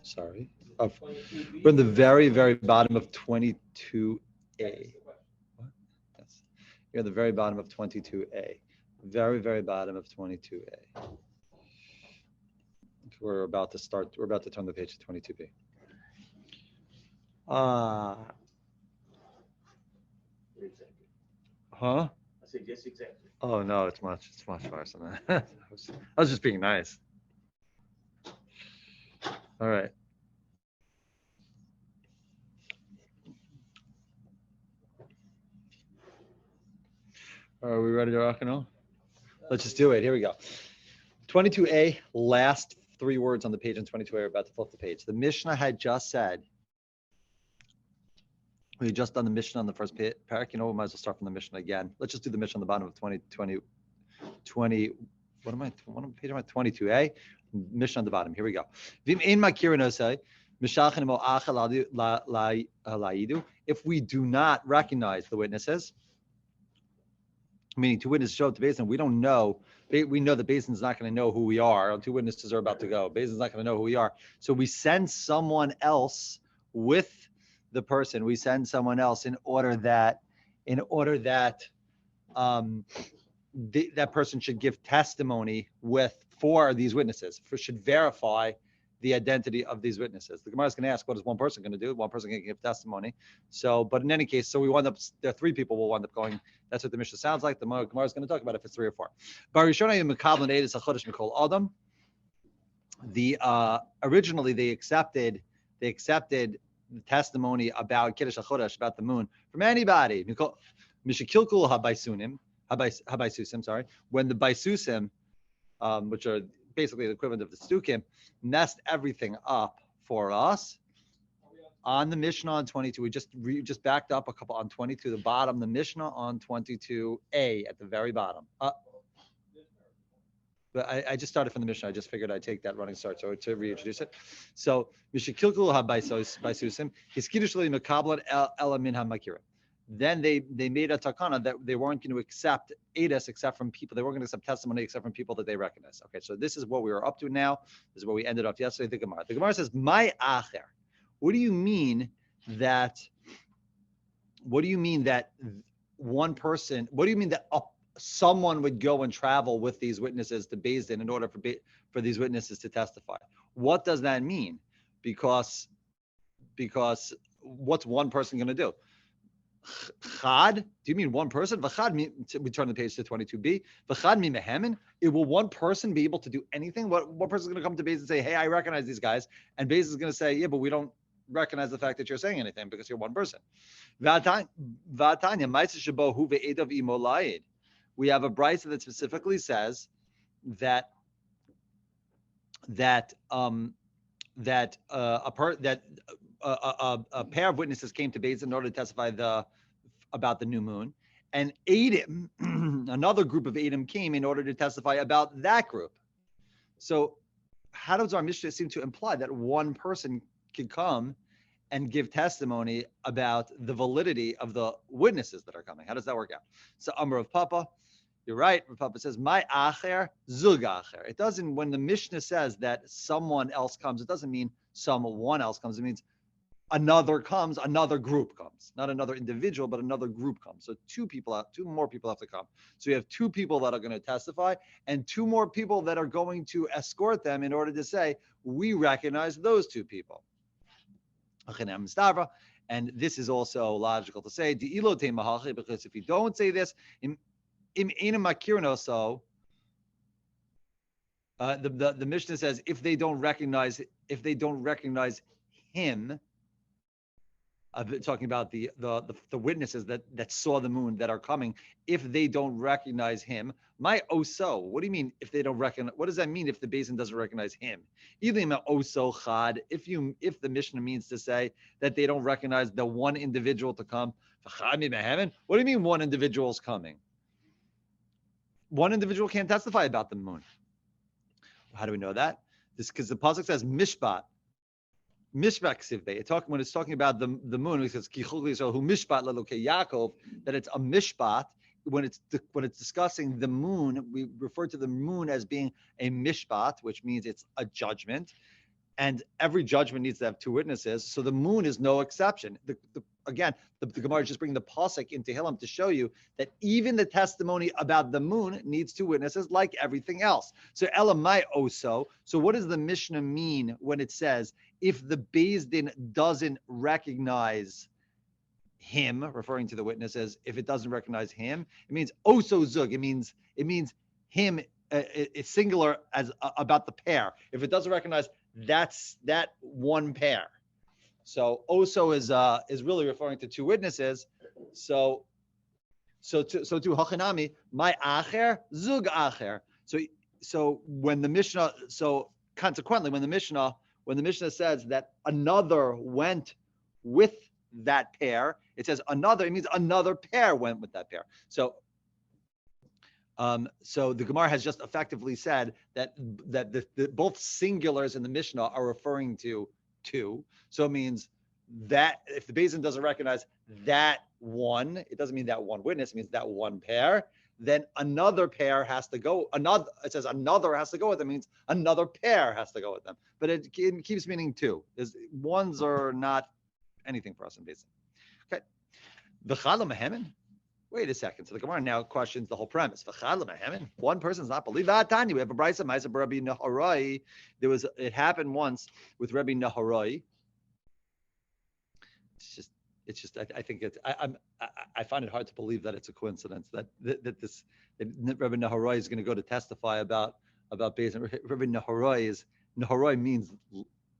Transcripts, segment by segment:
Sorry. We're in the very, very bottom of 22A. What? Yes. You're at the very bottom of 22A. Very, very bottom of 22A. We're about to turn the page to 22B. Huh? I said yes, exactly. Oh no, it's much worse than that. I was just being nice. All right. Are we ready to rock and roll? Let's just do it. Here we go. 22A, last three words on the page in 22A. We're about to flip the page. The Mishnah had just said, we had just done the Mishnah on the first parak. You know, we might as well start from the Mishnah again. Let's just do the Mishnah on the bottom of 20. What page am I? 22A. Mishnah on the bottom. Here we go. If we do not recognize the witnesses, meaning two witnesses show up to Beis Din, we don't know. We know that Beis Din's not going to know who we are. Two witnesses are about to go. Beis Din's not going to know who we are. So we send someone else with the person. We send someone else in order that that person should give testimony for these witnesses, should verify the identity of these witnesses. The Gemara is going to ask, what is one person going to do? One person can give testimony. So, but in any case, so we wind up, there are three people will wind up going. That's what the Mishnah sounds like. The Gemara is going to talk about if it's three or four. Originally they accepted the testimony about Kiddush HaChodesh, about the moon, from anybody. Mishakilkul habaisusim, sorry. When the baisusim, which are basically the equivalent of the stukim, messed everything up for us. On the Mishnah on 22, we just backed up a couple on 22, the bottom, the Mishnah on 22A at the very bottom. But I just started from the Mishnah. I just figured I'd take that running start to reintroduce it. So Mishakilkul habaisusim, hiskiddushli mekablat ela min hamakirim. Then they made a takana that they weren't going to accept edus except from people. They weren't going to accept testimony except from people that they recognize. Okay, so this is what we were up to now. This is where we ended up yesterday. The Gemara. The Gemara says, "My acher." What do you mean that? What do you mean that one person? What do you mean that someone would go and travel with these witnesses to Beis Din in order for these witnesses to testify? What does that mean? Because what's one person going to do? Chad, do you mean one person? We turn the page to 22b. V'chad mi mehemin. Will one person be able to do anything? One person is going to come to Beis Din and say, "Hey, I recognize these guys," and Beis is going to say, "Yeah, but we don't recognize the fact that you're saying anything because you're one person." We have a brisa that specifically says that a pair of witnesses came to Beis Din in order to testify about the new moon, and Adam, another group of Adam came in order to testify about that group. So how does our Mishnah seem to imply that one person can come and give testimony about the validity of the witnesses that are coming? How does that work out? So Amar of Papa, you're right. Papa says, "My acher, zug acher." It doesn't, when the Mishnah says that someone else comes, it doesn't mean someone else comes. It means another comes, another group comes. Not another individual, but another group comes. So two more people have to come. So you have two people that are going to testify and two more people that are going to escort them in order to say, we recognize those two people. And this is also logical to say, because if you don't say this, the Mishnah says if they don't recognize him, talking about the witnesses that saw the moon that are coming, if they don't recognize him, my oso. What do you mean if they don't recognize? What does that mean if the Beis Din doesn't recognize him? If the Mishnah means to say that they don't recognize the one individual to come, what do you mean one individual is coming? One individual can't testify about the moon. How do we know that? This because the pasuk says mishpat. Mishpat ksivbe. When it's talking about the moon, it says kichul Yisrael hu mishpat leloke Yaakov. That it's a mishpat. When it's discussing the moon, we refer to the moon as being a mishpat, which means it's a judgment. and every judgment needs to have two witnesses. So the moon is no exception. Again, the Gemara is just bringing the pasuk into Hillam to show you that even the testimony about the moon needs two witnesses, like everything else. So Elamai Oso. So what does the Mishnah mean when it says if the Beis Din doesn't recognize him, referring to the witnesses, if it doesn't recognize him, it means Oso Zug. It means him. It's singular as about the pair. If it doesn't recognize, that's that one pair. So Oso is really referring to two witnesses. So to Hachanami, my acher zug acher. So when the Mishnah, so consequently when the Mishnah says that another went with that pair, it says another. It means another pair went with that pair. So the Gemara has just effectively said that the both singulars in the Mishnah are referring to two. So it means that if the Beis Din doesn't recognize that one, it doesn't mean that one witness, it means that one pair. Then another pair has to go. It says another has to go with them. It means another pair has to go with them. But it keeps meaning two. Ones are not anything for us in Beis Din. Okay. Wait a second. So the Gemara now questions the whole premise. One person's not believe that. Tanya, we have a brisa ma'aseh Rabbi Naharai. It happened once with Rabbi Naharai. It's just. I think I find it hard to believe that it's a coincidence that Rabbi Naharai is going to go to testify about Beis Din. Rabbi Naharai means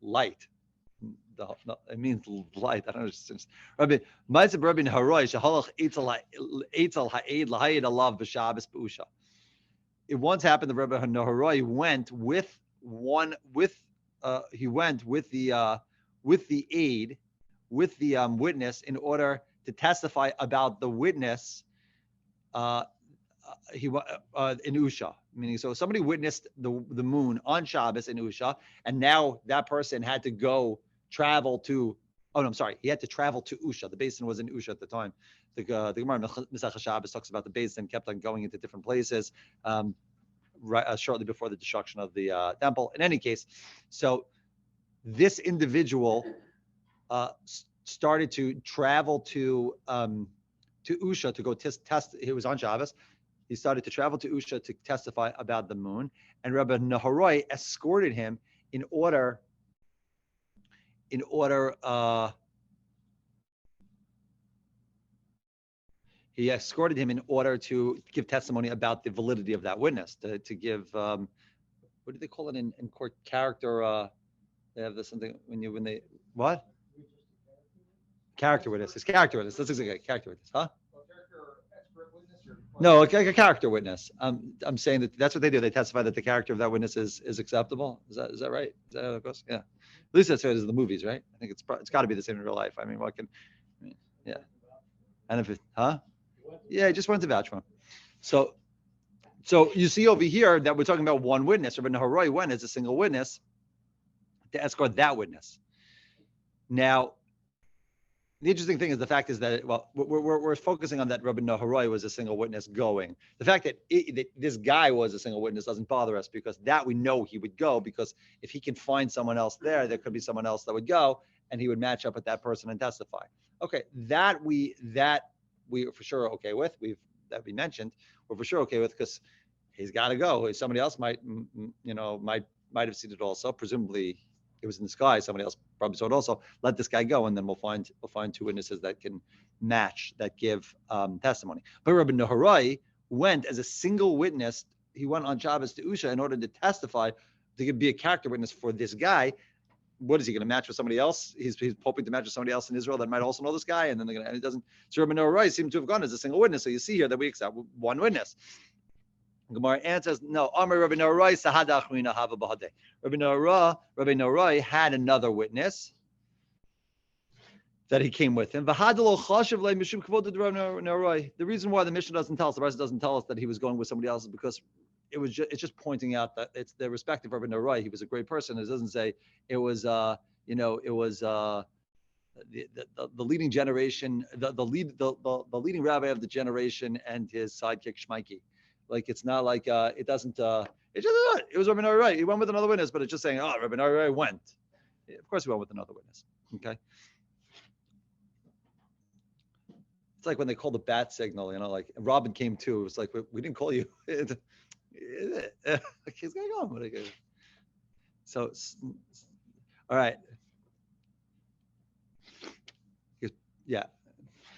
light. It means light. I don't understand. Rabbi Naharai shehalach eitzel ha'ed lahayed alav b'Shabbos b'usha. It once happened that Rabbi Naharai went with the aid, with the witness, in order to testify about the witness in Usha. Meaning, so somebody witnessed the moon on Shabbos in Usha, and now that person had to travel to. Oh no, I'm sorry. He had to travel to Usha. The Beis Din was in Usha at the time. The Gemara Masechah Shabbos talks about the Beis Din kept on going into different places shortly before the destruction of the temple. In any case, so this individual started to travel to Usha to go test. He was on Shabbos. He started to travel to Usha to testify about the moon, and Rabbi Naharai escorted him in order to give testimony about the validity of that witness, to give what do they call it in court? Character. They have this something when they what? Character witness. It's character witness. That's exactly character witness, huh? No, a character witness. I'm saying that's what they do. They testify that the character of that witness is acceptable. Is that right? Is that how it goes? Yeah. At least that's what it is in the movies, right? I think it's got to be the same in real life. I mean, yeah. And if yeah, I just wanted to vouch for him. So you see over here that we're talking about one witness. Rabbi Naharai went as a single witness to escort that witness. Now, the interesting thing is the fact is that we're focusing on that Rabbi Naharai was a single witness going. The fact that this guy was a single witness doesn't bother us, because that we know he would go, because if he can find someone else there could be someone else that would go, and he would match up with that person and testify. Okay, that we for sure are okay with. We mentioned we're for sure okay with, because he's got to go. Somebody else might have seen it also. Presumably, it was in the sky. Somebody else probably saw it also. Let this guy go, and then we'll find two witnesses that can match, that give testimony. But Rabbi Naharai went as a single witness. He went on Shabbos to Usha in order to testify, to be a character witness for this guy. What is he going to match with somebody else? He's hoping to match with somebody else in Israel that might also know this guy, and then and he doesn't. So Rabbi Naharai seemed to have gone as a single witness. So you see here that we accept one witness. Gemara answers, no. Amar Rabbi Naharai sahada achrina hava b'hadeh. Rabbi Naharai had another witness that he came with him. The reason why the Mishnah doesn't tell us, the Brisa doesn't tell us that he was going with somebody else, is because it's just pointing out that it's the respective Rabbi Naharai. He was a great person. It doesn't say it was the leading generation, the leading rabbi of the generation and his sidekick Shmaiki. Like, it's not like it doesn't. It was Rabbi Naharai. He went with another witness, but it's just saying, Rabbi Naharai went. Of course, we went with another witness. Okay. It's like when they call the bat signal, like Robin came too. It was like, we didn't call you. He's going on. So, all right. Yeah.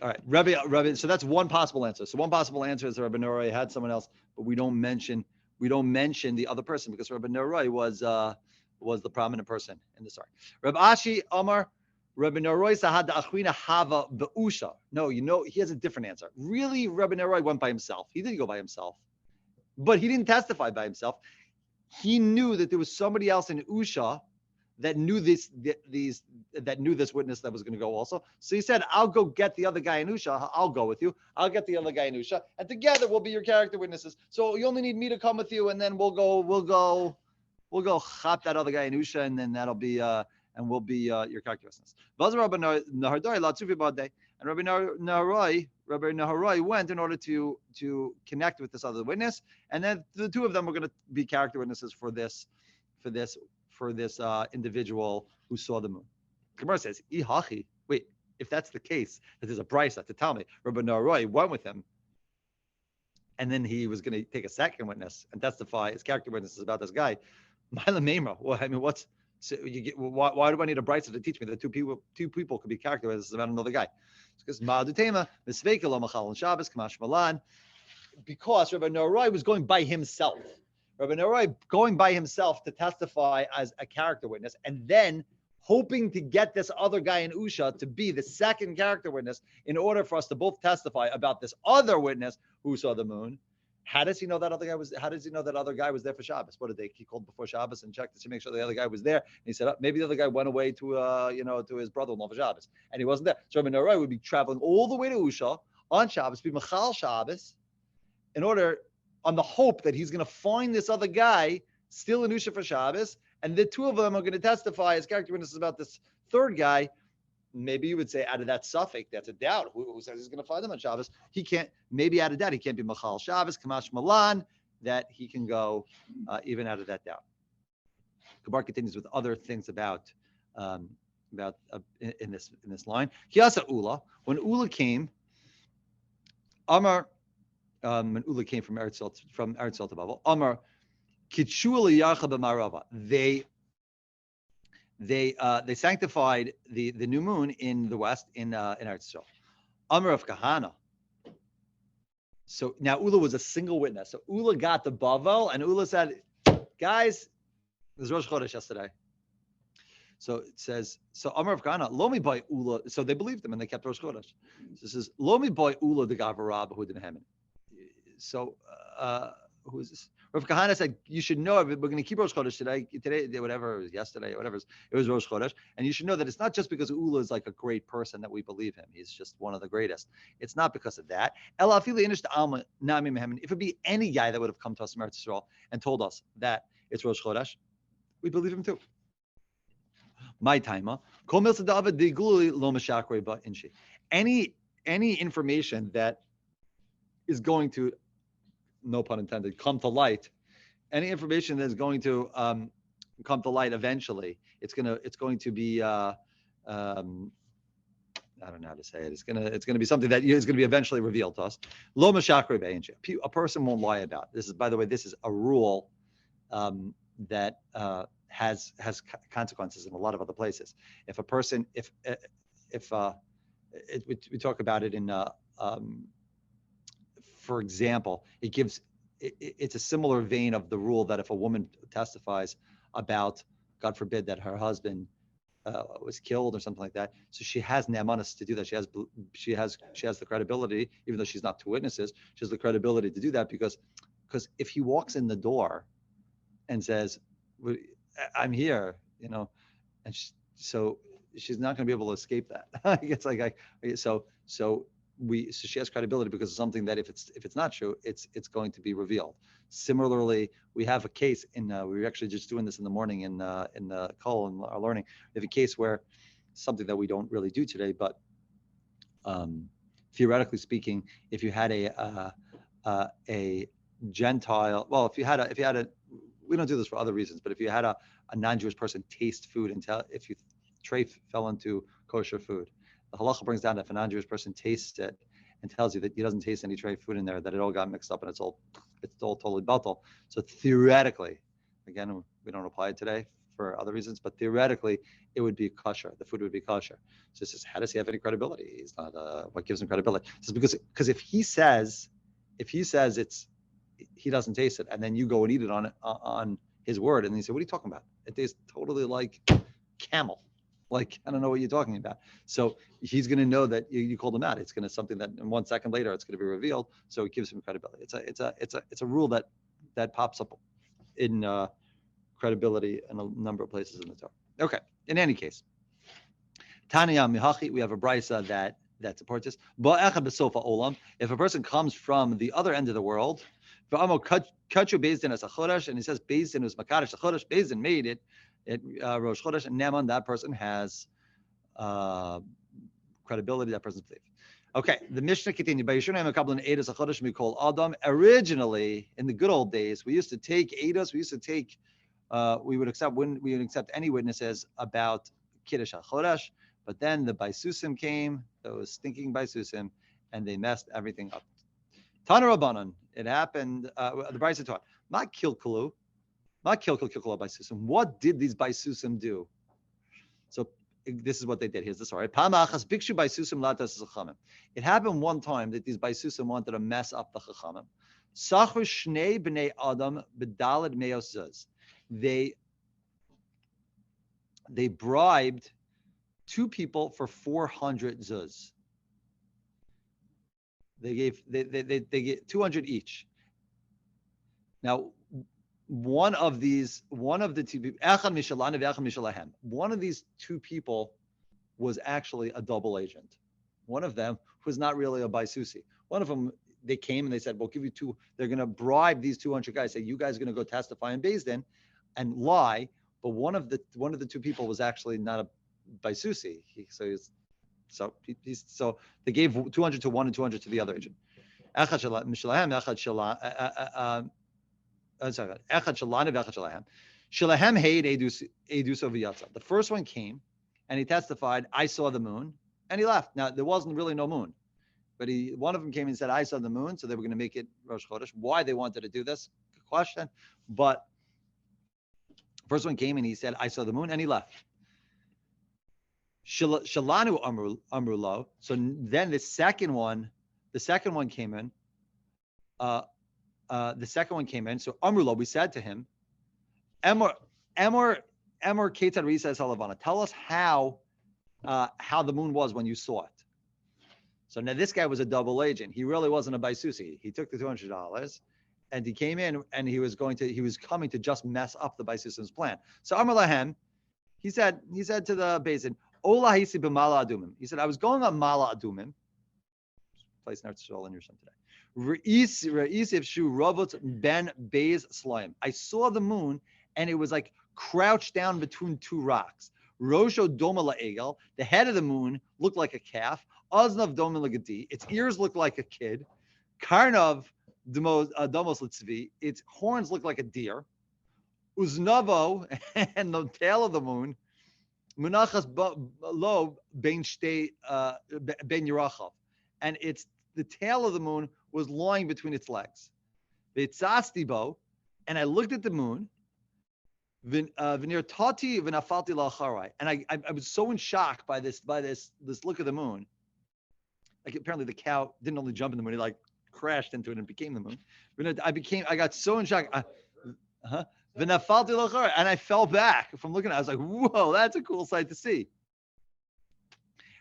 All right. Rabbi. So that's one possible answer. So one possible answer is that Rabbi Noroi had someone else, but we don't mention the other person because Rabbi Noroi was the prominent person in the story. Rabbi Ashi Omar, Rabbi Noroi Sahad Achwina Hava Beusha. No, he has a different answer. Really, Rabbi Noroi went by himself. He didn't go by himself, but he didn't testify by himself. He knew that there was somebody else in Usha that knew this witness that was going to go also. So he said, I'll go get the other guy in Usha. I'll go with you. I'll get the other guy in Usha, and together we'll be your character witnesses. So you only need me to come with you, and then we'll go chop that other guy in Usha, and then that'll be and we'll be your character witness. And Rabbi Naharoi went in order to connect with this other witness, and then the two of them were going to be character witnesses for this individual who saw the moon. Gemara says, wait, if that's the case, that there's a brisa to tell me, Rabbi Naharoi went with him, and then he was going to take a second witness and testify his character witnesses about this guy. Well, I mean, why do I need a brisa to teach me that two people could be character witnesses about another guy? Because Rabbi Naharoi was going by himself. Rabbi Naharoi going by himself to testify as a character witness, and then hoping to get this other guy in Usha to be the second character witness in order for us to both testify about this other witness who saw the moon. How does he know that other guy was? How does he know that other guy was there for Shabbos? He called before Shabbos and checked to make sure the other guy was there. And he said, maybe the other guy went away to his brother-in-law for Shabbos, and he wasn't there. So Rabbi Naharoi would be traveling all the way to Usha on Shabbos, be Machal Shabbos, in order, on the hope that he's going to find this other guy still in Usha for Shabbos, and the two of them are going to testify as character witnesses about this third guy. Maybe you would say out of that suffix, that's a doubt. Who says he's going to find them on Shabbos? He can't. Maybe out of that, he can't be Machal Shabbos, Kamash Malan, that he can go even out of that doubt. Kabar continues with other things about in this line. Kiasa Ula, when Ula came, Amar, when Ula came from Eretz Yisrael to Babel, Amar Kitshul Yarcha b'Marava. They sanctified the new moon in the west in Eretz Yisrael. Amar of Kahana. So now Ula was a single witness. So Ula got the Bavel, and Ula said, "Guys, it was Rosh Chodesh yesterday." So it says, so Amar of Kahana, Lomi by Ula. So they believed him and they kept Rosh Chodesh. So it says, Lomi by Ula the Gavarab who didn't have it. So who is this? Rav Kahana said, you should know, we're going to keep Rosh Chodesh today, whatever, it was yesterday, whatever, it was Rosh Chodesh. And you should know that it's not just because Ula is like a great person that we believe him. He's just one of the greatest. It's not because of that. If it be any guy that would have come to us from Eretz Yisrael and told us that it's Rosh Chodesh, we believe him too. My timer. Any information that is going to, no pun intended, come to light, any information that is going to come to light eventually, it's going to be I don't know how to say it. It's going to be something that is going to be eventually revealed to us. Lo mashakre b'einshi. A person won't lie about. This is, by the way, this is a rule that has consequences in a lot of other places. If a person, we talk about it in, for example, it's a similar vein of the rule that if a woman testifies about, God forbid, that her husband was killed or something like that, so she has ne'amanos to do that. She has the credibility, even though she's not two witnesses. She has the credibility to do that because if he walks in the door and says, I'm here, and so she's not going to be able to escape that. It's like so she has credibility because of something that if it's not true, it's going to be revealed. Similarly, we have a case in we were actually just doing this in the morning in the Kollel in our learning. We have a case where something that we don't really do today, but theoretically speaking, if you had a Gentile, well, if you had a we don't do this for other reasons, but if you had a non-Jewish person taste food and if you tray fell into kosher food, the halacha brings down that if a non-Jewish person tastes it and tells you that he doesn't taste any tray food in there, that it all got mixed up and it's all totally batal. So theoretically, again, we don't apply it today for other reasons, but theoretically, it would be kosher. The food would be kosher. So it's just, how does he have any credibility? He's not. What gives him credibility? It's because if he says he doesn't taste it, and then you go and eat it on his word, and then you say, "What are you talking about? It tastes totally like camel." Like, I don't know what you're talking about. So he's going to know that you called him out. It's going to something that in 1 second later it's going to be revealed. So it gives him credibility. It's a rule that pops up in credibility in a number of places in the Torah. Okay. In any case, Tanya Mihachi, we have a brisa that supports this. If a person comes from the other end of the world, and he says Beis Din was Makadosh Chodesh, Beis Din made it Rosh Chodesh, and Neman, that person has credibility, that person's belief. Okay, the Mishnah continued. Originally, in the good old days, we used to take Eidos, we would accept any witnesses about Kiddush HaChodesh, but then the Baisusim came, those stinking Baisusim, and they messed everything up. Tana Rabbanan, it happened, the Brisa taught, not kilkulu Baisusim. What did these Baisusim do? So this is what they did. Here's the story. It happened one time that these Baisusim wanted to mess up the Chachamim. Sachar Shnei Bnei Adam B'Daled Meos Zuz. They bribed 2 people for 400 zuz. They gave 200 each. Now, one of these 2 people was actually a double agent. One of them was not really a Baisusi. One of them, they came and they said, we'll give you 2. They're going to bribe these 200 guys, say, you guys are going to go testify in Beis Din and lie. But one of the 2 people was actually not a Baisusi. So they gave 200 to one and 200 to the other agent. The first one came and he testified, I saw the moon, and he left. Now, there wasn't really no moon, but one of them came and said, I saw the moon, so they were going to make it Rosh Chodesh. Why they wanted to do this? Good question. But first one came and he said, I saw the moon, and he left. Shalanu Amrulo. So then the second one came in. So Amrulo, we said to him, Emor Ketzad Risa Halavana. Tell us how the moon was when you saw it. So now this guy was a double agent. He really wasn't a Baisusi. He took the $200 and he came in and he was coming to just mess up the Baisusim's plan. So Amar Lahem, he said to the Beis Din, Ola Hisi b'Mala Adumim. He said, I was going on Mala Adumim, place in Eretz Yisrael in Yerushalayim today. Re'isiv shu ravot ben Beis Slaim. I saw the moon and it was like crouched down between 2 rocks. Rosho doma la'egel. The head of the moon looked like a calf. Oznav doma la'gadi. Its ears looked like a kid. Karnav domos l'tzvi. Its horns looked like a deer. Uznavo, and the tail of the moon, Munachas lo ben Yerachav, and the tail of the moon was lying between its legs. V'tzatzti, and I looked at the moon. V'nir tati v'nafalti la'acharai, and I was so in shock by this look of the moon. Like apparently the cow didn't only jump in the moon; he like crashed into it and became the moon. I got so in shock. And I fell back from looking at it. I was like, whoa, that's a cool sight to see.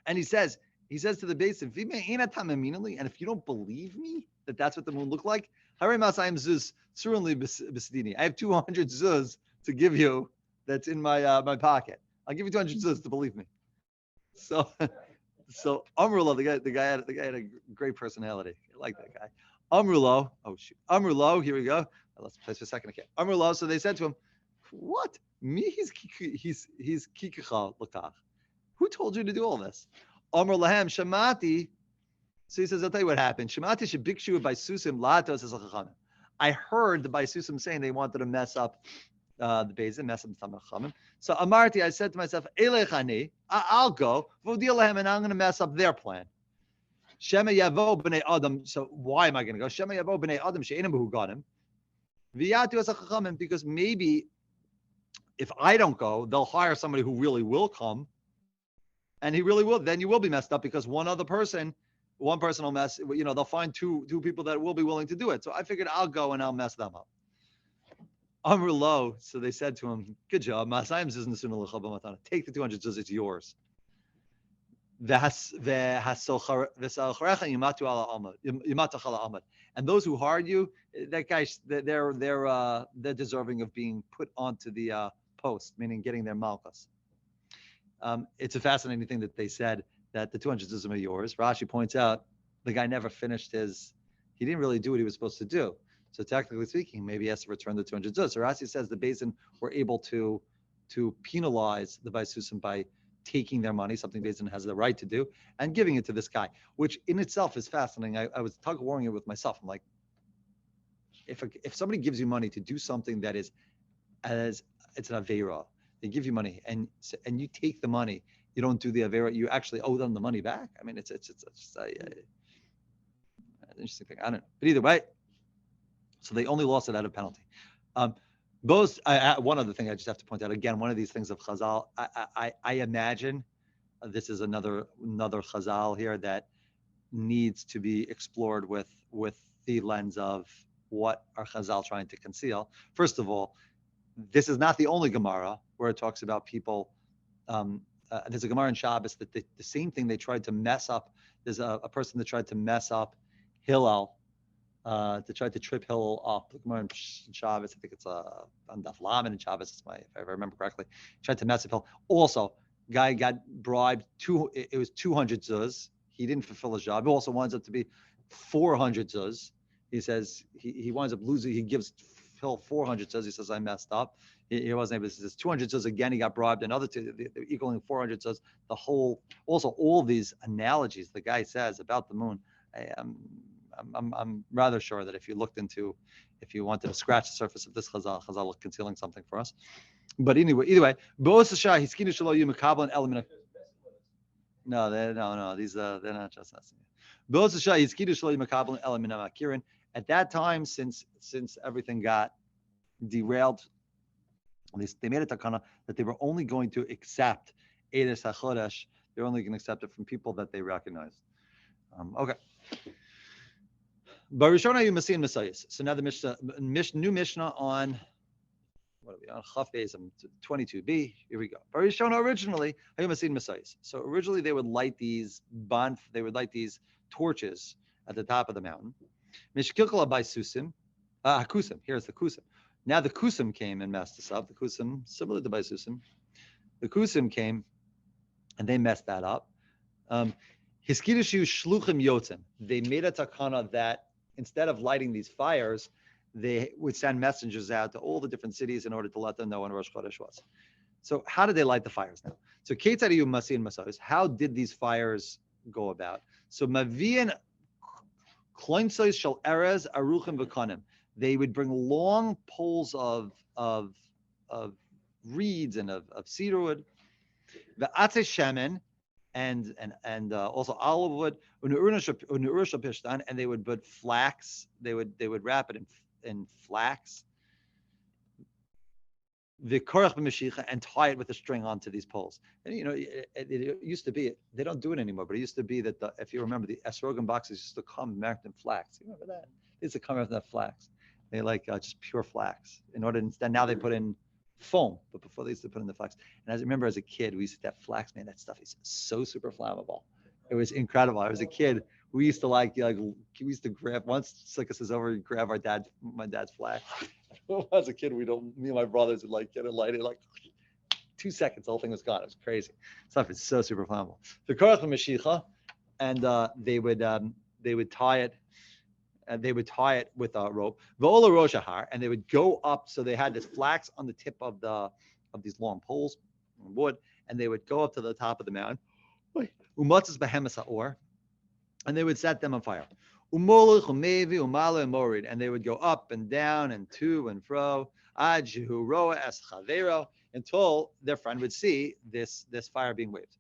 And he says to the Beis Din, and if you don't believe me that that's what the moon looked like, I have 200 zuz to give you that's in my pocket. I'll give you 200 zuz to believe me. So Amrulo, the guy had a great personality. I like that guy. Amrulo, here we go. Let's play for a second. Okay. Amrulo, so they said to him, what? Me? He's kikacha lakach. Who told you to do all this? Amr lahem shamati. So he says, I'll tell you what happened. Shamati shebikshu by susim latos as a chachamim. I heard the Baisusim saying they wanted to mess up the Beis Din, mess up the Tamar Chachamim. So Amarti, I said to myself, Elechani, I'll go, V'udilahem, and I'm going to mess up their plan. Shema Yavo b'nei Adam. So why am I going to go? Shema Yavo b'nei Adam she'enim who got him. V'yatu as Chachamim, because maybe if I don't go, they'll hire somebody who really will come, and he really will. Then you will be messed up because one person will mess. They'll find two people that will be willing to do it. So I figured I'll go and I'll mess them up. Amr lo. So they said to him, "Good job, Masayim zizn nesuna l'chaba matana. Take the 200 zuz. It's yours." And those who hired you, that guy, they're deserving of being put onto the post, meaning getting their malchus. It's a fascinating thing that they said that the 200 zuzim are yours. Rashi points out the guy never finished he didn't really do what he was supposed to do. So technically speaking, maybe he has to return the 200 zuz. So Rashi says the Beis Din were able to penalize the Baisusim by taking their money, something Beis Din has the right to do, and giving it to this guy, which in itself is fascinating. I was tug of warring it with myself. I'm like, if somebody gives you money to do something that is it's an aveira, they give you money and you take the money, you don't do the aveira, you actually owe them the money back. I mean, it's an interesting thing. I don't know, but either way, so they only lost it out of penalty. One other thing I just have to point out, again, one of these things of Chazal, I imagine this is another Chazal here that needs to be explored with the lens of what are Chazal trying to conceal. First of all, this is not the only Gemara where it talks about people. There's a Gemara in Shabbos that the same thing they tried to mess up. There's a person that tried to mess up Hillel, to try to trip Hillel up. The Gemara in Shabbos, I think it's on Daf Lamed in Shabbos, if I remember correctly, tried to mess up Hillel. Also, guy got bribed, it was 200 zuz. He didn't fulfill his job. It also winds up to be 400 zuz. He says he winds up losing. He gives Hillel 400 zuz. He says, I messed up. He wasn't able to. He says 200 zuz again. He got bribed. Another two, equaling 400 zuz. Also all these analogies the guy says about the moon. I'm rather sure that if you wanted to scratch the surface of this Chazal was concealing something for us. But either way, no, these they're not just us. At that time, since everything got derailed, they made a takana that they were only going to accept Eidos HaChodesh. They're only going to accept it from people that they recognized. Okay. Barishona you Masian Messiahs. So now the new Mishnah on what are we on? Chaf Beis 22b. Here we go. Barishona originally you Masian Messiahs. So originally they would light these torches at the top of the mountain. Mishkilkala by Susim, Hakusim. Here's the Kusim. Now the Kusim came and messed us up. The Kusim, similar to by Susim, the Kusim came and they messed that up. Hiskidushu shluchim yotzim. They made a takana that instead of lighting these fires, they would send messengers out to all the different cities in order to let them know when Rosh Chodesh was. So how did they light the fires now? So Ketzadiyu Masian Masayos, how did these fires go about? So Mavian Kloinsois Shal Erez Aruchim V'Kanim. They would bring long poles of reeds and of cedar wood. V'Atze Shemen, and also olive wood, and they would put flax. They would wrap it in flax. And tie it with a string onto these poles. And it used to be, they don't do it anymore, but it used to be that if you remember, the esrogim boxes used to come marked in flax. You remember that? They used to come out in that flax. They just pure flax. Instead now they put in foam, but before they used to put in the flax. And I remember as a kid, we used to have flax, man, that stuff is so super flammable. It was incredible. I was a kid. We used to we used to grab, once Sukkot is over, we grab my dad's flax. As a kid, me and my brothers would get it lighted, 2 seconds, the whole thing was gone. It was crazy. Stuff is so super flammable. The Korach Mashicha, and they would tie it. And they would tie it with a rope. V'ola Rosh Hashanah, and they would go up. So they had this flax on the tip of these long poles, wood, and they would go up to the top of the mountain. Umatzas behemes ha'or, and they would set them on fire. Umolech umevi umala morid, and they would go up and down and to and fro, adju roa es chavero, until their friend would see this fire being waved.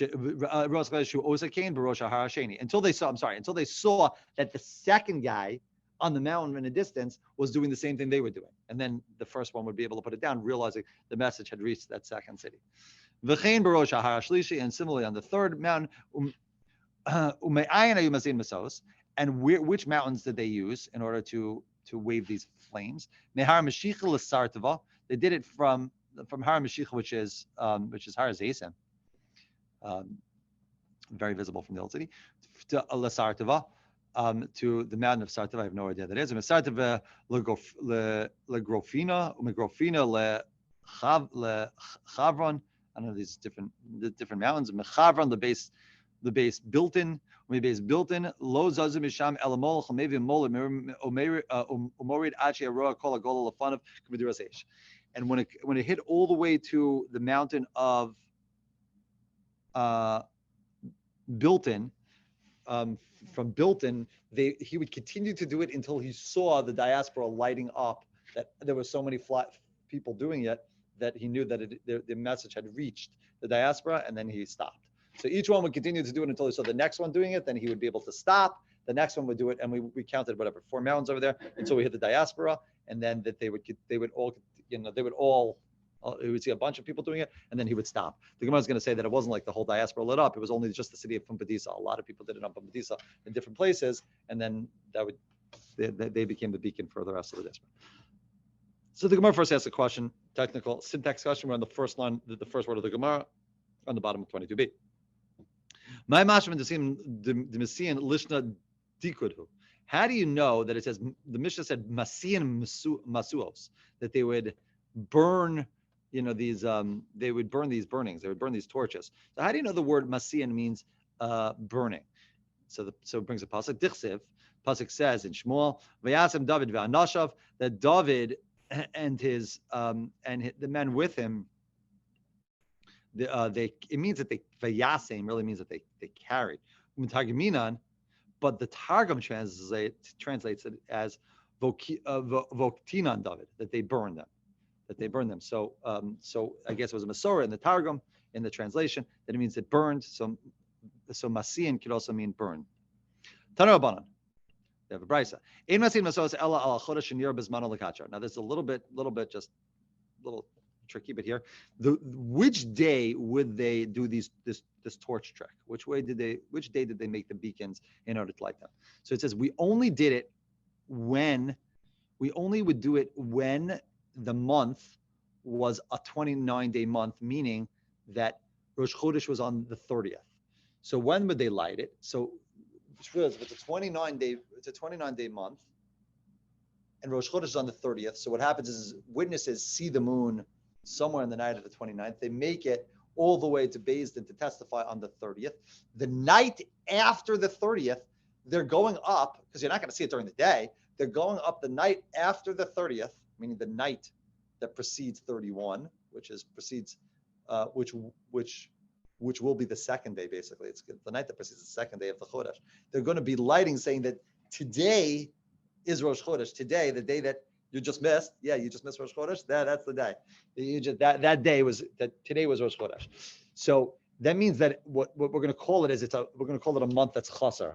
Until they saw that the second guy on the mountain in the distance was doing the same thing they were doing, and then the first one would be able to put it down, realizing the message had reached that second city. And similarly on the third mountain, and which mountains did they use in order to wave these flames? They did it from Har Mashiach, which is Har Zaysim, very visible from the old city, to Lasartava, to the mountain of Sartava. I have no idea what that is. Sartava legrofina, lechavron. I don't know these different mountains. Mechavron, the base built in. Lo zazim misham elamol chamevi mol umorid achi aroa kol agola lefanav k'miduras eish. And when it hit all the way to the mountain of Bilton, from Bilton, he would continue to do it until he saw the diaspora lighting up, that there were so many people doing it that he knew that the message had reached the diaspora, and then he stopped. So each one would continue to do it until he saw the next one doing it, then he would be able to stop. The next one would do it, and we counted 4 mountains over there until we hit the diaspora, and then that they would all he would see a bunch of people doing it, and then he would stop. The Gemara is going to say that it wasn't like the whole diaspora lit up; it was only just the city of Pumbedisa. A lot of people did it on Pumbedisa in different places, and then they became the beacon for the rest of the diaspora. So the Gemara first asks a question, technical syntax question. We're on the first line, the first word of the Gemara, on the bottom of 22b. My mashman the Messian lishna dikudhu. How do you know that it says, the Mishnah said masian masuos, that they would burn, these they would burn these burnings, they would burn these torches. So how do you know the word masian means burning? So it brings a pasuk. Dichsev, pasuk says in Shmuel, Vayasem David ve'anashav, that David and the men with him, it means that they vayasem really means that they carried. But the Targum translates it as voktinan David, that they burned them. So I guess it was a Masorah in the Targum, in the translation, that it means it burned. So masian could also mean burned. Tana Rabbanan. They have a brisa. Now there's a little bit tricky, but here, which day would they do this torch trick? Which day did they make the beacons in order to light them? So it says we only would do it when the month was a 29-day month, meaning that Rosh Chodesh was on the 30th. So when would they light it? So it's a 29-day month, and Rosh Chodesh is on the 30th. So what happens is witnesses see the moon somewhere in the night of the 29th. They make it all the way to Beis Din to testify on the 30th. The night after the 30th, they're going up, because you're not going to see it during the day. They're going up the night after the 30th, meaning the night that precedes 31, which will be the second day, basically. It's the night that precedes the second day of the Chodesh. They're going to be lighting, saying that today is Rosh Chodesh. Today, the day that you just missed. Yeah, you just missed Rosh Chodesh. That's the day. Today was Rosh Chodesh. So that means that what we're going to call it is we're going to call it a month that's chaser.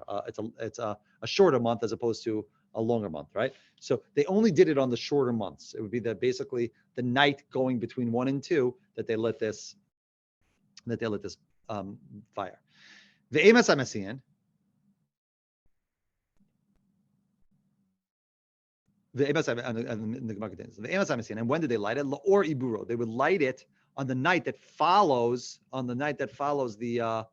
It's a shorter month as opposed to a longer month, right? So they only did it on the shorter months. It would be basically the night going between 1 and 2 that they lit this fire. The Emes HaMesian. The Emes HaMesian. And when did they light it? Or Iburo. They would light it on the night that follows the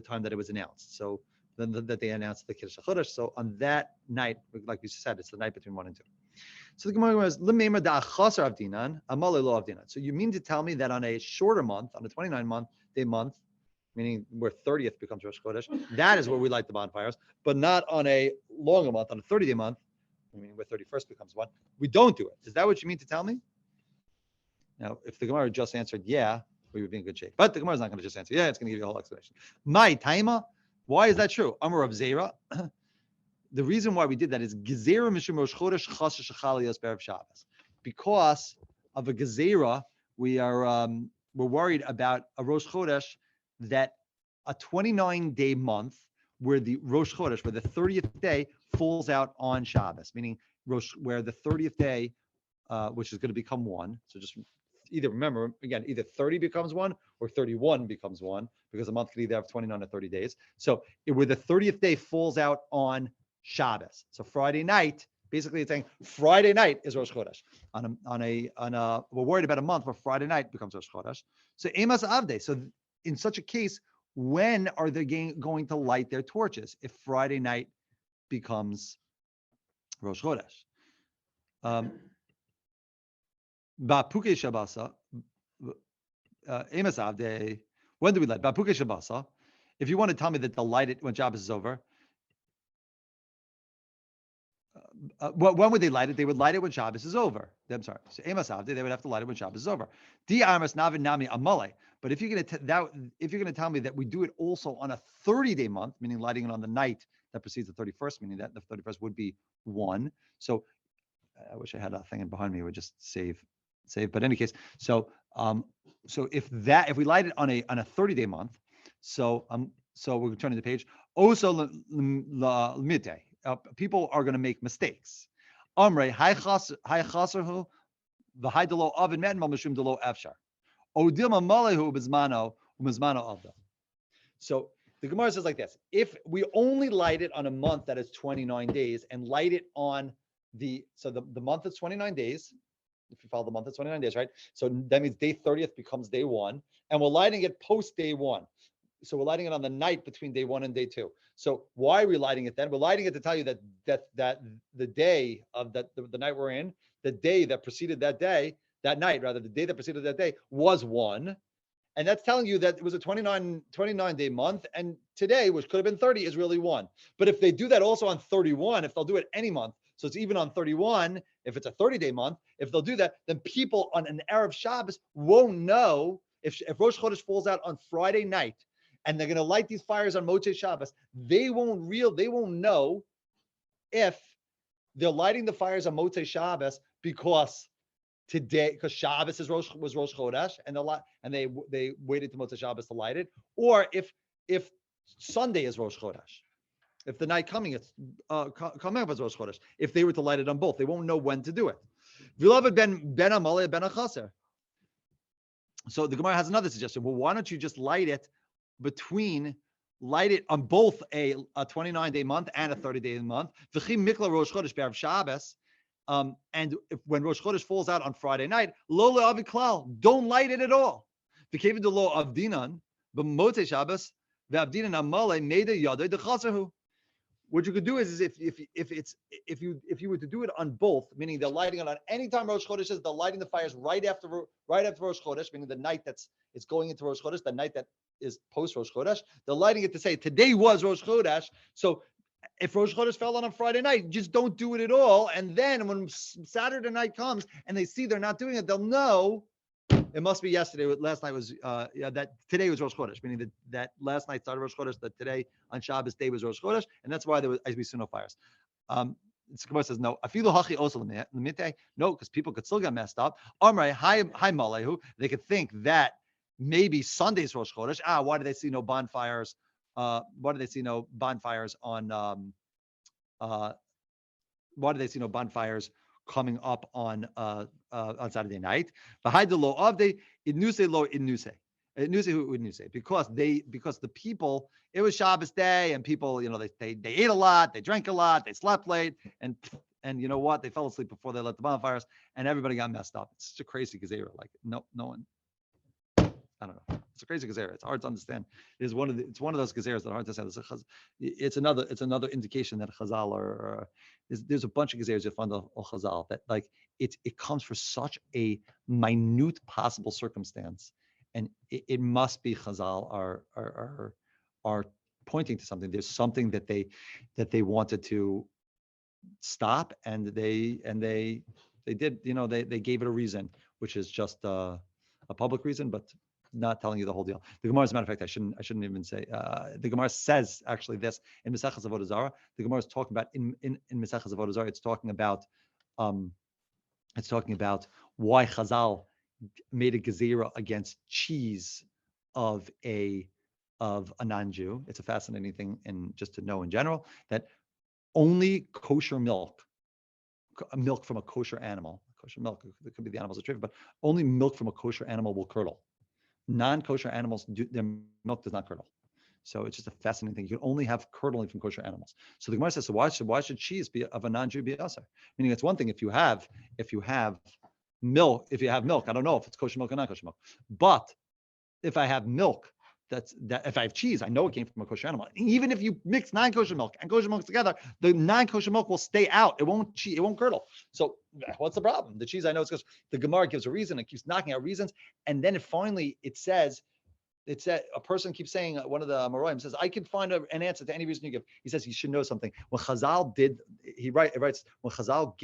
time that it was announced. So then that they announced the Kiddush HaChodesh. So on that night, like you said, it's the night between 1 and 2. So the Gemara was L'meimar da'achasar avdinan, amalei lo avdinan. So you mean to tell me that on a shorter month, on a 29-day month, meaning where 30th becomes Rosh Chodesh, that is where we light the bonfires, but not on a longer month, on a 30-day month, meaning where 31st becomes 1, we don't do it. Is that what you mean to tell me? Now, if the Gemara just answered yeah, we would be in good shape. But the Gemara is not going to just answer yeah, it's going to give you a whole explanation. My taima, why is that true? Amar of Zera, the reason why we did that is Gezerah Mishum Rosh Chodesh Chas Shechal Yos Be'erev Shabbos. Because of a Gezerah, we're worried about a Rosh Chodesh that a 29-day month where the Rosh Chodesh, where the 30th day falls out on Shabbos, meaning where the 30th day, which is going to become one. So just either remember, again, either 30 becomes one or 31 becomes one, because a month could either have 29 or 30 days. So where the 30th day falls out on Shabbos. So Friday night, basically it's saying Friday night is Rosh Chodesh. We're worried about a month where Friday night becomes Rosh Chodesh. So Emas Avde. So in such a case, when are they going to light their torches if Friday night becomes Rosh Chodesh? Ba'puke Shabasa, Emas Avde. When do we light? Ba'puke Shabasa. If you want to tell me that they'll light it when Shabbos is over, when would they light it? They would light it when Shabbos is over. I'm sorry. So Emas Avde, they would have to light it when Shabbos is over. Di Amas Navin Nami Amale. But if you're going to tell me that we do it also on a 30-day month, meaning lighting it on the night that precedes the 31st, meaning that the 31st would be one. So I wish I had a thing behind me. It would just save. But in any case, so if we light it on a 30-day month, so we're turning the page. Also, people are going to make mistakes. Amrei hay chaserhu v'hay oven met mishum delo efshar. So the Gemara says like this: if we only light it on a month that is 29 days and light it on the month is 29 days, if you follow the month, it's 29 days, right? So that means day 30th becomes day 1, and we're lighting it post day 1. So we're lighting it on the night between day 1 and day 2. So why are we lighting it then? We're lighting it to tell you that the day of the night we're in, the day that preceded that day, the day that preceded that day was 1. And that's telling you that it was a 29-day month, and today, which could have been 30, is really 1. But if they do that also on 31, if they'll do it any month, so it's even on 31, if it's a 30-day month, if they'll do that, then people on an Erev Shabbos won't know if Rosh Chodesh falls out on Friday night, and they're going to light these fires on Motzei Shabbos. They won't know if they're lighting the fires on Motzei Shabbos because Shabbos was Rosh Chodesh, and they waited to Motzei Shabbos to light it, or if Sunday is Rosh Chodesh, if the night coming up as Rosh Chodesh, if they were to light it on both, they won't know when to do it. V'lavid ben amalei ben achaser. So the Gemara has another suggestion. Well, why don't you just light it on both a 29-day month and a 30-day month? V'chim mikla Rosh Chodesh be'erev Shabbos. And when Rosh Chodesh falls out on Friday night, lo le'avi klal, don't light it at all. V'kevid lo avdinan b'motzei Shabbos ve'avdinan amalei meida yadei dechaserhu. What you could do is if you were to do it on both, meaning they're lighting it on any time Rosh Chodesh is, they're lighting the fires right after Rosh Chodesh, meaning the night it's going into Rosh Chodesh, the night that is post Rosh Chodesh, they're lighting it to say today was Rosh Chodesh. So if Rosh Chodesh fell on a Friday night, just don't do it at all. And then when Saturday night comes and they see they're not doing it, they'll know it must be yesterday. Last night was that today was Rosh Chodesh, meaning that last night started Rosh Chodesh, that today on Shabbos day was Rosh Chodesh, and that's why there was no fires. Gemara says no. Afilu hachi also limite. No, because people could still get messed up. Amrei hi malehu. They could think that maybe Sunday's Rosh Chodesh. Why do they see no bonfires? Why do they see no bonfires on? Why do they see no bonfires coming up on Saturday night? Because the people, it was Shabbos day, and people, they ate a lot, they drank a lot, they slept late, and you know what? They fell asleep before they lit the bonfires, and everybody got messed up. It's such a crazy gezerah. Like no one. I don't know. It's a crazy gezerah. It's hard to understand. It's one of those gezerahs that are hard to understand. It's another indication that Chazal there's a bunch of gezerahs you find on Chazal that like it comes for such a minute possible circumstance, and it must be Chazal are pointing to something. There's something that they wanted to stop, and they did. They gave it a reason, which is just a public reason, but not telling you the whole deal. The Gemara, as a matter of fact, I shouldn't even say. The Gemara says actually this in Maseches Avodah Zarah. The Gemara is talking about in Maseches Avodah Zarah. It's talking about why Chazal made a gezerah against cheese of a non-Jew. It's a fascinating thing, and just to know in general that only kosher milk from a kosher animal, kosher milk, it could be the animals of trade, but only milk from a kosher animal will curdle. Non-kosher animals, their milk does not curdle. So it's just a fascinating thing. You can only have curdling from kosher animals. So the Gemara says, so why should cheese be of a non-Jew be asur? Meaning, it's one thing if you have milk. If you have milk, I don't know if it's kosher milk or not kosher milk, but if I have milk, if I have cheese, I know it came from a kosher animal. Even if you mix non-kosher milk and kosher milk together, the non-kosher milk will stay out. It won't curdle. So what's the problem? The cheese, I know it's because the Gemara gives a reason. It keeps knocking out reasons, and then it says a person keeps saying, one of the Amoraim says, I can find an answer to any reason you give. He says you should know something. When Chazal writes when Chazal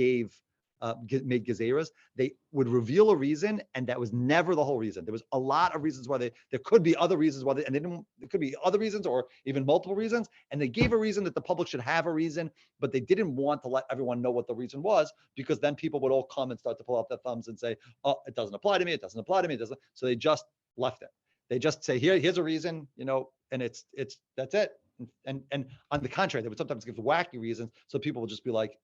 made gezeras, they would reveal a reason, and that was never the whole reason. There was a lot of reasons why there could be other reasons why there could be other reasons or even multiple reasons, and they gave a reason that the public should have a reason, but they didn't want to let everyone know what the reason was, because then people would all come and start to pull out their thumbs and say, oh, it doesn't apply to me, it doesn't apply to me, it doesn't. So they just left it. They just say, here's a reason, and it's that's it. And on the contrary, they would sometimes give wacky reasons, so people will just be like,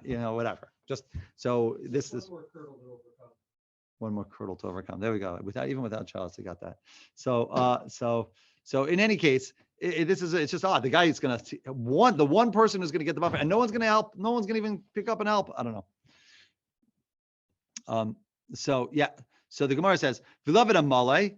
whatever. Just so this is one more curdle to overcome. There we go. Without Charles, they got that. So in any case, it's just odd. The guy is going to the one person who's going to get the buffer, and no one's going to help. No one's going to even pick up and help. I don't know. So the Gemara says, "V'lavid amalei."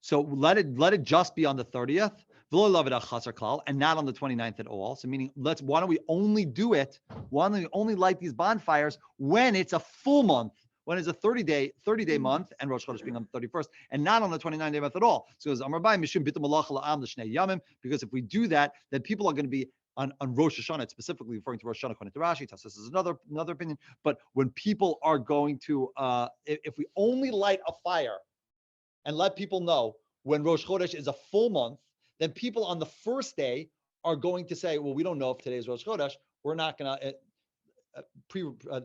So let it just be on the 30th. And not on the 29th at all. So meaning, why don't we only do it? Why don't we only light these bonfires when it's a full month, when it's a 30-day month, and Rosh Chodesh being on the 31st, and not on the 29th month at all. So because if we do that, then people are going to be on Rosh Hashanah. It's specifically referring to Rosh Hashanah according to Rashi. This is another opinion. But when people are going to, if we only light a fire and let people know when Rosh Chodesh is a full month, then people on the first day are going to say, well, we don't know if today is Rosh Chodesh. We're not going to,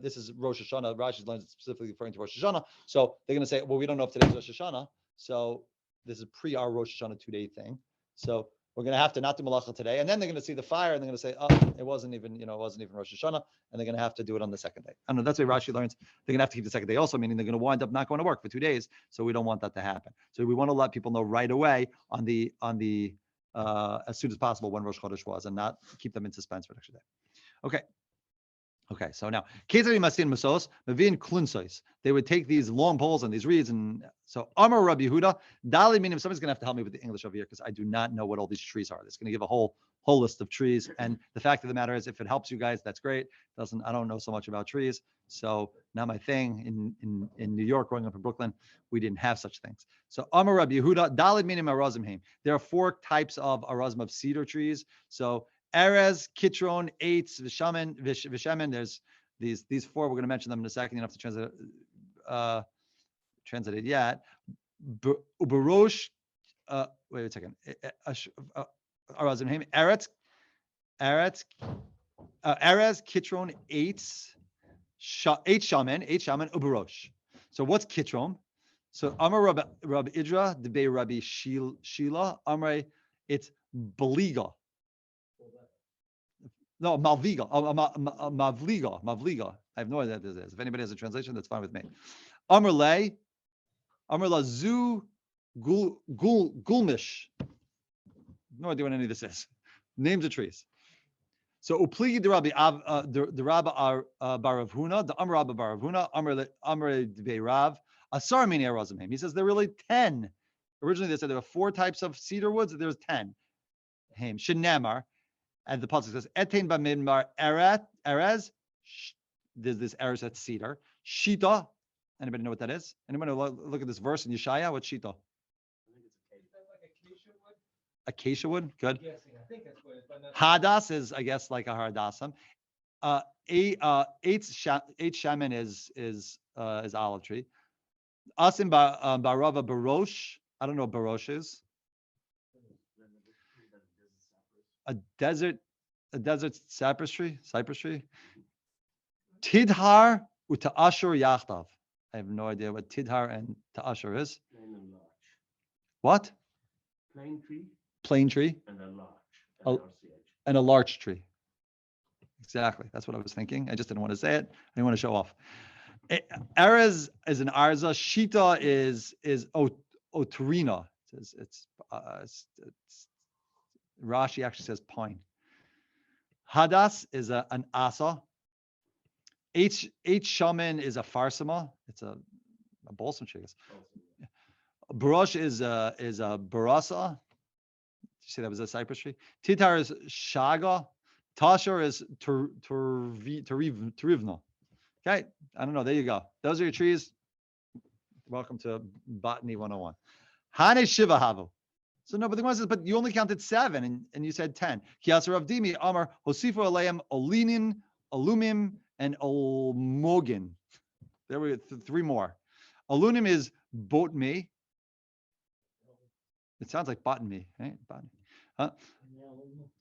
this is Rosh Hashanah. Rashi's line is specifically referring to Rosh Hashanah. So they're going to say, well, we don't know if today's Rosh Hashanah. So this is our Rosh Hashanah 2-day thing. So we're going to have to not do Malacha today. And then they're going to see the fire and they're going to say, oh, it wasn't even Rosh Hashanah. And they're going to have to do it on the second day. I don't know. That's why Rashi learns they're going to have to keep the second day also, meaning they're going to wind up not going to work for 2 days. So we don't want that to happen. So we want to let people know right away on the as soon as possible when Rosh Chodesh was, and not keep them in suspense for an extra day. Okay. So now, they would take these long poles and these reeds, and so Amar Rabbi Yehuda, Dali meaning somebody's going to have to help me with the English over here because I do not know what all these trees are. It's going to give a whole list of trees, and the fact of the matter is, if it helps you guys, that's great. I don't know so much about trees, so not my thing. In New York, growing up in Brooklyn, we didn't have such things. So Amar Rabbi Yehuda, Dalid meaning arazim haim. There are 4 types of arazim of cedar trees. So Erez, Kitron, Eitz, Vishaman. There's these 4. We're going to mention them in a second. You don't have to translate it yet. Uberosh. Wait a second. Arazim haim. Erez, Kitron, Eitz, Shaman, Uberosh. So what's Kitron? So Amar Rabbi Idra, Debei Rabbi Shila, Amar, it's Beliga. No, Malviga. Mavliga. I have no idea what this is. If anybody has a translation, that's fine with me. Amar La Zu Gulmish. No idea what any of this is. Names of trees. So Upligi the Rabbi Baravhuna, the Amar Rabbi Baravhuna, Amar Debei Rav, Asar Mini Arazim. He says there are really 10. Originally they said there were 4 types of cedar woods. There's 10. Haim Shenamar, and the pasuk says Etain Bamidmar Erez. There's this Erez at cedar. Shita. Anybody know what that is? Anybody look at this verse in Yeshaya? What's Shita? Acacia wood. Good. Yes, I think that's what it is. Hadas is, I guess, like a hardasam. Eight shaman is olive tree. Asim Barava Barosh. I don't know what Barosh is. A desert cypress tree. Tidhar uta'ashur yachtav. I have no idea what Tidhar and ta'ashur is. What? Plain tree. And a large tree. Exactly. That's what I was thinking. I just didn't want to say it. I didn't want to show off. Erez is an arza. Shita is otrina. It's Rashi actually says pine. Hadas is an asa. H shaman is a farsama. It's a balsam tree. Barosh is a barasa. Did you say that was a cypress tree? Titar is shaga. Tashur is Terivna. Okay, I don't know. There you go. Those are your trees. Welcome to Botany 101. Hane Shiva Havu. So no, but the one says, but you only counted 7 and you said 10. Kiasar Avdimi Amar Hosifu Aleim Olinin, Alumim, and Olmogin. There we go. 3 more. Alunim is Botmi. It sounds like botany, right? Botany. Huh?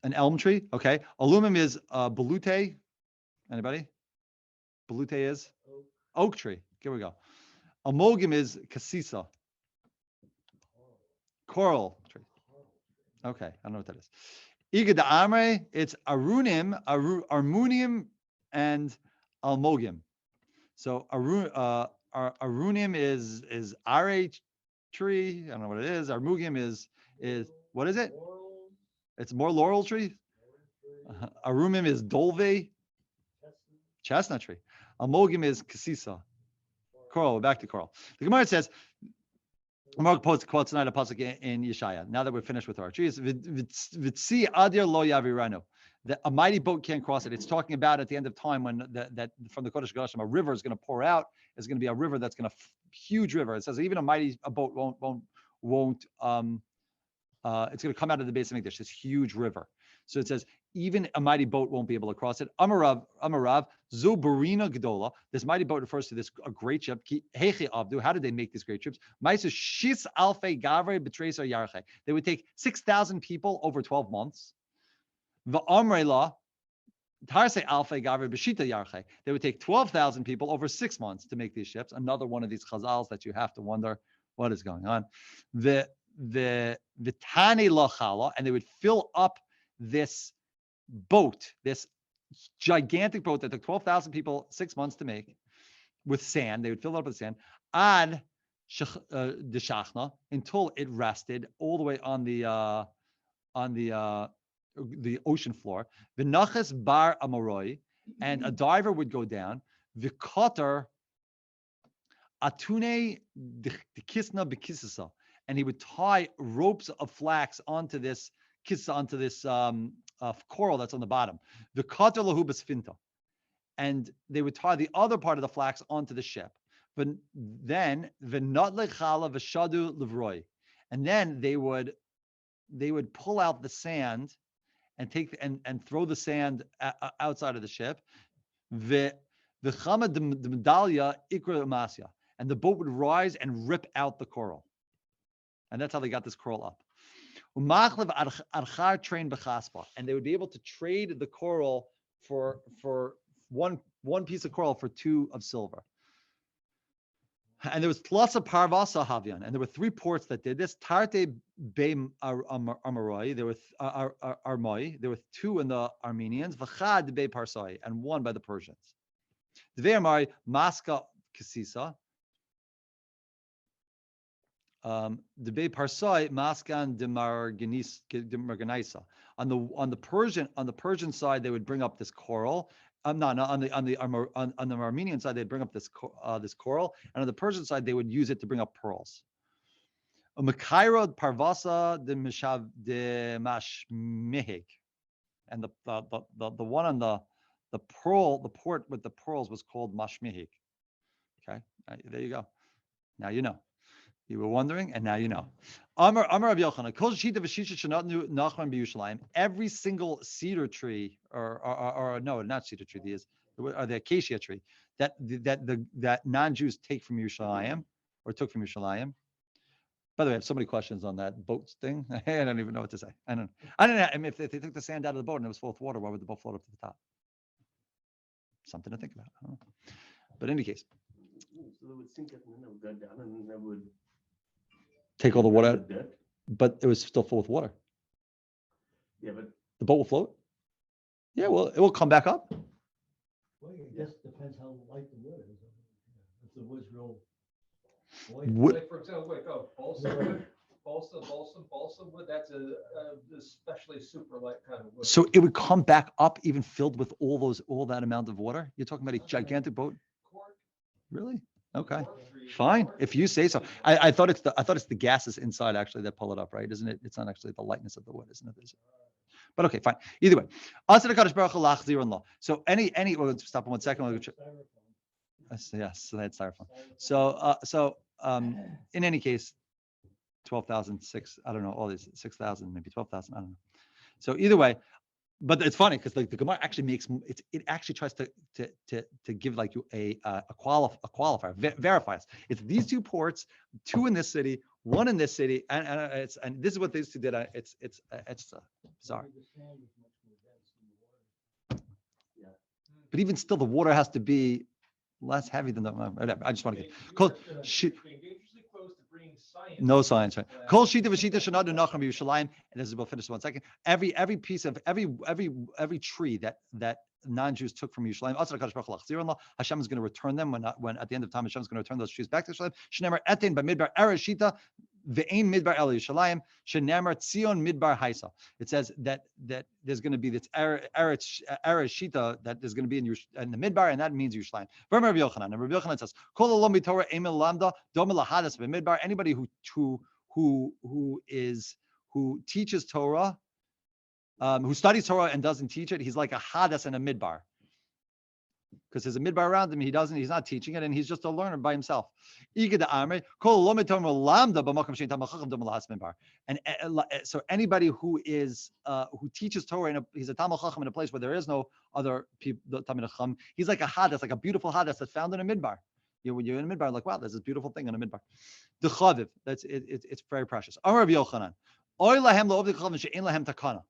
An elm tree. Okay. Alumim is Balute. Anybody? Balute is oak tree. Here we go. Amogim is Casisa. Coral tree. Okay, I don't know what that is. Iga de Amre, it's Arunim, Armunium, and Almogim. So Arunim is Are tree. I don't know what it is. Armugim is what is it? It's more laurel tree. Arumim is Dolve. Chestnut tree. Almogim is Casisa. Coral. We're back to coral. The Gemara says, Mark quotes tonight a pasuk in Yeshaya. Now that we're finished with our trees, Vitsi Adir Lo Yaviranu. A mighty boat can't cross it. It's talking about at the end of time when that from the Kodesh Gashim, a river is going to pour out. It's going to be a river that's going to huge river. It says even a boat won't. It's going to come out of the base of Mikdash. This huge river. So it says even a mighty boat won't be able to cross it. Amarav Zubarina Gedola. This mighty boat refers to a great ship. Hechi Abdu. How did they make these great ships? Maisa Shis Alfe Gavre Betresa Yarche. They would take 6,000 people over 12 months. V'amrela Tarse Alfe Gavre Beshita Yarche. They would take 12,000 people over 6 months to make these ships. Another one of these chazals that you have to wonder what is going on. The Tane Lachala, and they would fill up this boat, this gigantic boat that took 12,000 people 6 months to make, with sand. They would fill it up with sand. Ad the Shachna, until it rested all the way on the ocean floor. V'nachas bar amoroi, and a diver would go down. V'kotar atune dekisna bekisasa, and he would tie ropes of flax onto this coral that's on the bottom. V'kotar lahu b'sfinta, and they would tie the other part of the flax onto the ship. But then v'not lechala v'shadu livroi, and then they would pull out the sand and take and throw the sand outside of the ship. The chama de medallia ikra masya, and the boat would rise and rip out the coral, and that's how they got this coral up. Umachlev archar train bechaspa, and they would be able to trade the coral for one piece of coral for 2 of silver. And there was Tlasa Parvasa Havyan, and there were 3 ports that did this. Tarte Be Amaroi, there were Armoi, there were 2 in the Armenians, Vachad Be Parsai, and 1 by the Persians. Dve Amari Maska Kasisa, the Be Parsai Maskan de Marganisa. On the Persian side, they would bring up this coral. On the Armenian side, they'd bring up this coral, and on the Persian side, they would use it to bring up pearls. Makairod Parvasa de Mashmihig, and the one on the port with the pearls was called Mashmihig. Okay, there you go. Now you know. You were wondering, and now you know. Amar Rabbi Yochanan, Kol Shita v'Shisha Shenatnu Nachman b'Yushalayim. Every single cedar tree, or no, not cedar tree, or the acacia tree that non-Jews take from Yerushalayim, or took from Yerushalayim. By the way, I have so many questions on that boat thing. I don't even know what to say. I don't know. I mean, if they took the sand out of the boat and it was full of water, why would the boat float up to the top? Something to think about. I don't know. But in any case. So it would sink it and then it would go down and then it would take all the water out. But it was still full with water. Yeah, but the boat will float? Yeah, well, it will come back up. Well, it just depends how light the wood is. If the wood's real light. Like for example, balsa wood, that's a especially super light kind of wood. So it would come back up even filled with all that amount of water? You're talking about a gigantic boat? Cork. Really? Okay. Cork tree. Fine. If you say so. I thought it's the gases inside actually that pull it up, right? Isn't it? It's not actually the lightness of the wood, isn't it? But okay, fine. Either way. So we'll stop in 1 second. Yes, so that's styrofoam. So in any case, 12,006, I don't know, all these 6,000, maybe 12,000, I don't know. So either way, but it's funny because the Gemara actually makes it actually tries to give like you a qualifier, verifies. It's these two ports, two in this city, one in this city, and this is what these two did. It's bizarre. But even still, the water has to be less heavy than the. I just want to get Dangerously close to bringing science. no science, right? Kol shita v'shita shenadu nacham b'Yerushalayim, and this is we'll finish in 1 second. Every piece of every tree that non-Jews took from Yerushalayim, Hashem is going to return them when at the end of time Hashem is going to return those trees back to Yerushalayim. Shneimar etin b'midbar eresh shita ve'ein midbar el Yerushalayim sheneimar tzion midbar haisa. It says that there's going to be this eresh shita that there's going to be in the midbar, and that means Yerushalayim. Rabbi Chanan, and Rabbi Chanan says, Kollel lo mitorah emel lamda domel lahadas b'midbar. Anybody who teaches Torah. Who studies Torah and doesn't teach it, he's like a hadas and a midbar. Because there's a midbar around him, he's not teaching it, and he's just a learner by himself. And so anybody who teaches Torah, he's a Talmud Chacham in a place where there is no other people, Talmud Chacham, he's like a hadas, like a beautiful hadas that's found in a midbar. When you're in a midbar, like, wow, there's this beautiful thing in a midbar. The chaviv, it's very precious. Amar Rabbi Yochanan, oy lahem lo ovdei chachavim she'en lahem takana.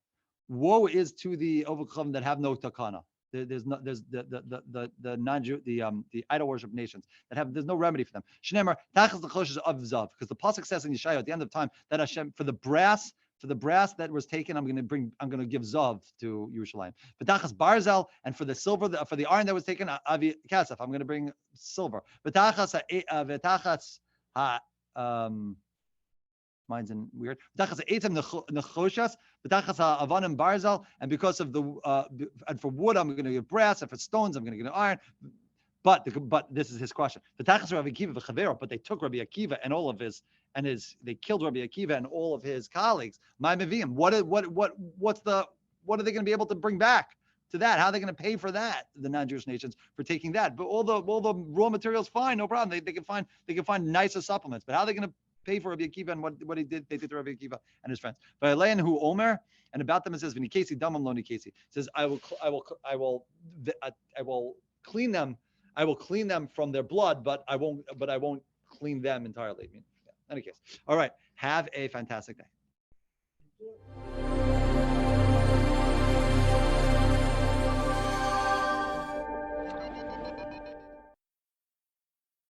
Woe is to the ovdei that have no takana. There's the non-Jew, the idol worship nations there's no remedy for them. Shneimar tachas l'choshes of zav, because the pasuk says in Yeshayahu at the end of time that Hashem for the brass that was taken, I'm going to give zav to Yerushalayim. But tachas barzel, and for the silver, for the iron that was taken, avi kasef, I'm going to bring silver. But tachas mine's in weird. And because of and for wood, I'm going to give brass, and for stones, I'm going to give iron. But this is his question. But they took Rabbi Akiva and all of they killed Rabbi Akiva and all of his colleagues. What are they going to be able to bring back to that? How are they going to pay for that? The non-Jewish nations for taking that. But all the raw materials, fine, no problem. They can find nicer supplements. But how are they going to pay for Rabbi Akiva and what they did to Rabbi Akiva and his friends? But Elayan who Omer, and about them it says V'nikesi damam lo nikesi. It says I will clean them. I will clean them from their blood, but I won't clean them entirely. In any case, all right. Have a fantastic day.